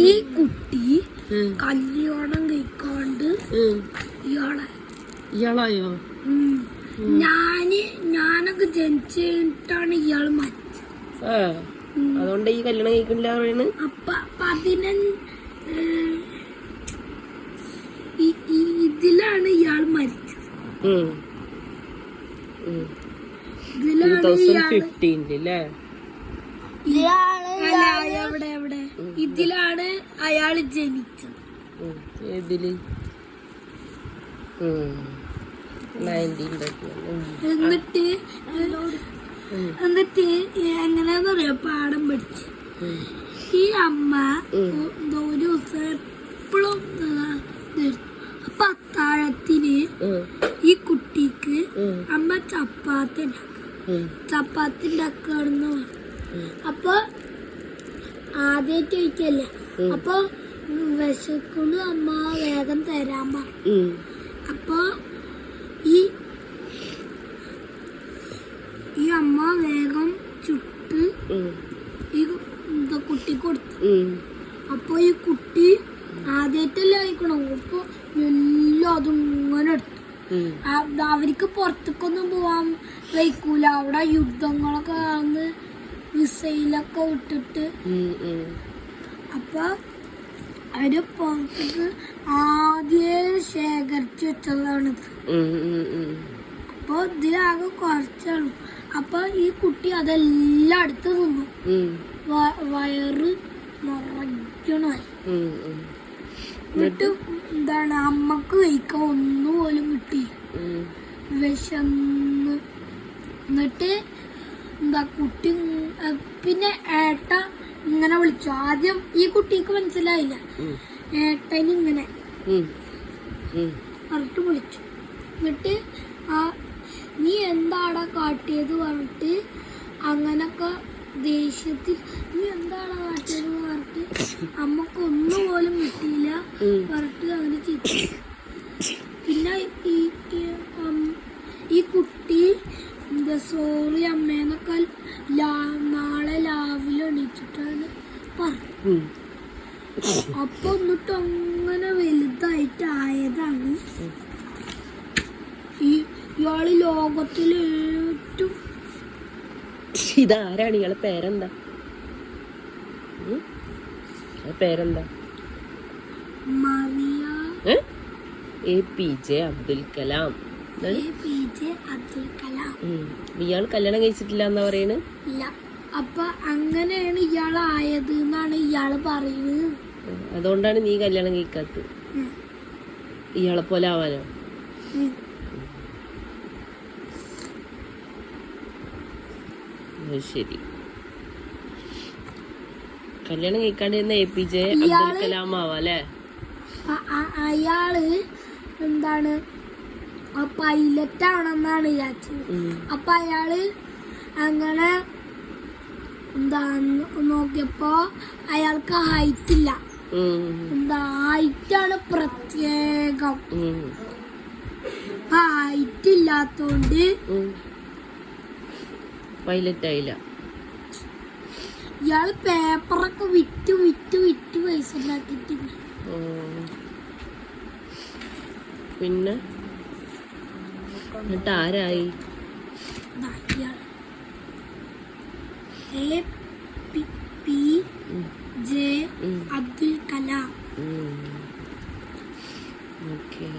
ഈ കുട്ടി കല്യാണം കഴിക്കാണ്ട് ഇയാളായോ? ഞാനൊക്കെ ജനിച്ചിട്ടാണ് ഇയാള് മരിച്ചത്. അതുകൊണ്ട് ഈ കല്യാണം കഴിക്കണില്ല പറയുന്നത്. ഇതിലാണ് ഇയാൾ മരിച്ചത്. 2015 ഇതിലാണ് അയാള് ജനിച്ചത്. ഏതില്? എന്നിട്ട് എങ്ങനെയാന്ന് പറയാ പാഠം പഠിച്ചു. ഈ അമ്മ ഒരു ദിവസം എപ്പോഴും അപ്പൊ അത്താഴത്തിന് ഈ കുട്ടിക്ക് അമ്മ ചപ്പാത്തി ഉണ്ടാക്കാണെന്ന് പറഞ്ഞു. അപ്പൊ ആദ്യമായിട്ട് ചോദിക്കല്ലേ, അപ്പൊ വിശക്കുന്നു അമ്മ വേഗം തരാൻ പറഞ്ഞു. അപ്പൊ ഈ അമ്മ വേഗം ചുട്ട് ഈ കുട്ടി കൊടുത്തു. അപ്പൊ ഈ കുട്ടി ആദ്യമായിട്ടല്ലേ കഴിക്കണം. അപ്പൊ എല്ലാം അതിങ്ങനെ എടുത്തു. അവർക്ക് പുറത്തേക്കൊന്നും പോവാൻ വയ്ക്കൂല. അവിടെ യുദ്ധങ്ങളൊക്കെ ആന്ന് മിസൈലൊക്കെ വിട്ടിട്ട്. അപ്പൊ അവര് പുറത്തേക്ക് ആദ്യം ശേഖരിച്ചു വെച്ചതാണിത്. അപ്പൊ ഇതിലാകെ കുറച്ചാണ്. അപ്പൊ ഈ കുട്ടി അതെല്ലാം എടുത്ത് തിന്നു. വയറ് നിറയ്ക്കണായി. എന്നിട്ട് എന്താണ് അമ്മക്ക് കഴിക്കാൻ ഒന്നുപോലും കിട്ടി. വിശന്ന്. എന്നിട്ട് എന്താ കുട്ടി പിന്നെ ഏട്ട ഇങ്ങനെ വിളിച്ചു. ആദ്യം ഈ കുട്ടിക്ക് മനസ്സിലായില്ല. ഏട്ടനിങ്ങനെ പറഞ്ഞിട്ട് വിളിച്ചു. എന്നിട്ട് നീ എന്താടാ കാട്ടിയത് പറഞ്ഞിട്ട് അങ്ങനൊക്കെ ദേഷ്യത്തിൽ നീ എന്താടാ കാട്ടിയത് പറഞ്ഞിട്ട് അമ്മക്ക് ഒന്നുപോലും കിട്ടിയില്ല പറഞ്ഞിട്ട് അങ്ങനെ ചിരിച്ചു. പിന്നെ ഈ കുട്ടി എന്താ സോറി അമ്മേന്നൊക്കെ നാളെ രാവിലെ എണീച്ചിട്ടാണ് പറഞ്ഞു. അപ്പൊ എന്നിട്ട് അങ്ങനെ വലുതായിട്ട് ആയതാണ് ഇയാള് ലോകത്തിലെ ഏറ്റവും. ഇതാരാണ് ഇയാളെ പേരെന്താ? പേരെന്താ? മറിയ APJ അബ്ദുൽ കലാം. അബ്ദുൽ കലാം. ഇയാൾ കല്യാണം കഴിച്ചിട്ടില്ല എന്നാ പറയണ്. ഇല്ല. അപ്പൊ അങ്ങനെയാണ് ഇയാളായത് എന്നാണ് ഇയാള് പറയുന്നത്. അതുകൊണ്ടാണ് നീ കല്യാണം കഴിക്കാത്തത്. ഇയാളെ പോലെ ആവാനോ? ശരി. കല്യാണം കഴിക്കാണ്ടിരുന്ന APJ അബ്ദുൽ കലാം ആവാല്ലേ? അയാള് എന്താണ് പൈലറ്റ് ആണെന്നാണ് വിചാരിച്ചത്. അപ്പൊ അയാള് അങ്ങനെ എന്താ നോക്കിയപ്പോ അയാൾക്ക് ഹൈറ്റ് ഇല്ല. എന്താ ഹൈറ്റാണ് പ്രത്യേകം. ഹൈറ്റ് ഇല്ലാത്തോണ്ട് പൈലറ്റ് ആയില്ല. ഇയാള് പേപ്പറൊക്കെ വിറ്റ് വിറ്റ് വിറ്റ് പൈസ ഉണ്ടാക്കിയിട്ടില്ല. പിന്നെ എന്നിട്ട് ആരായി? APJ അബ്ദുൽ കലാം. ഓക്കേ.